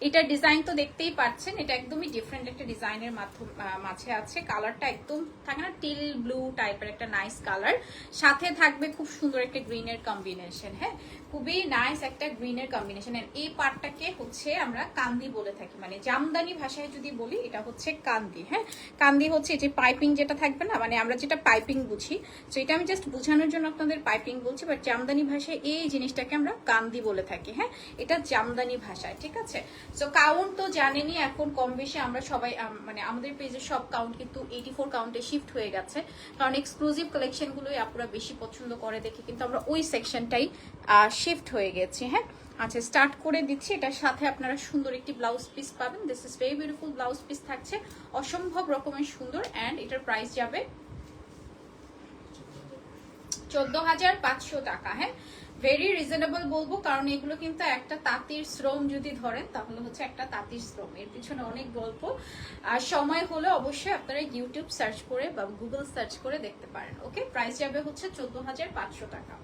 এটার ডিজাইন তো দেখতেই পাচ্ছেন, এটা একদমই ডিফারেন্ট একটা ডিজাইনের মাঝে আছে। কালারটা একদম থাকে না টিল ব্লু টাইপের একটা নাইস কালার, সাথে থাকবে খুব সুন্দর একটা গ্রিনের কম্বিনেশন। হ্যাঁ, খুবই নাইস একটা গ্রিনের কম্বিনেশন। এই পার্টটাকে হচ্ছে আমরা কান্দি বলে থাকি, মানে জামদানি ভাষায় যদি বলি এটা হচ্ছে কান্দি। হ্যাঁ, কান্দি হচ্ছে এই যে পাইপিং যেটা থাকবে না, মানে আমরা যেটা পাইপিং বুঝি, তো এটা আমি জাস্ট বোঝানোর জন্য আপনাদের পাইপিং বলছি, বাট জামদানি ভাষায় এই জিনিসটাকে আমরা কান্দি বলে থাকি। হ্যাঁ, এটা জামদানি ভাষায়, ঠিক আছে। সো কাউন্ট তো জানেনই, এখন কম বেশি আমরা সবাই মানে আমাদের পেজের সব কাউন্ট কিন্তু 84 কাউন্টে শিফট হয়ে গেছে, কারণ এক্সক্লুসিভ কালেকশনগুলোই আপনারা বেশি পছন্দ করে দেখে কিন্তু আমরা ওই সেকশনটাই শিফট হয়ে গেছি। হ্যাঁ, আচ্ছা স্টার্ট করে দিচ্ছি। এটার সাথে আপনারা সুন্দর একটি ব্লাউজ পিস পাবেন। This is very beautiful blouse piece থাকছে, অসম্ভব রকমের সুন্দর। অ্যান্ড এটার প্রাইস যাবে 14,500 টাকা। হ্যাঁ, ভেরি রিজনেবল বলবো, কারণ এগুলো কিন্তু একটা তাঁতির শ্রম যদি ধরেন তাহলে হচ্ছে একটা তাঁতির শ্রম, এর পিছনে অনেক গল্প। আর সময় হলে অবশ্যই আপনারা ইউটিউব সার্চ করে বা গুগল সার্চ করে দেখতে পারেন। ওকে, প্রাইস যাবে হচ্ছে 14,500 টাকা।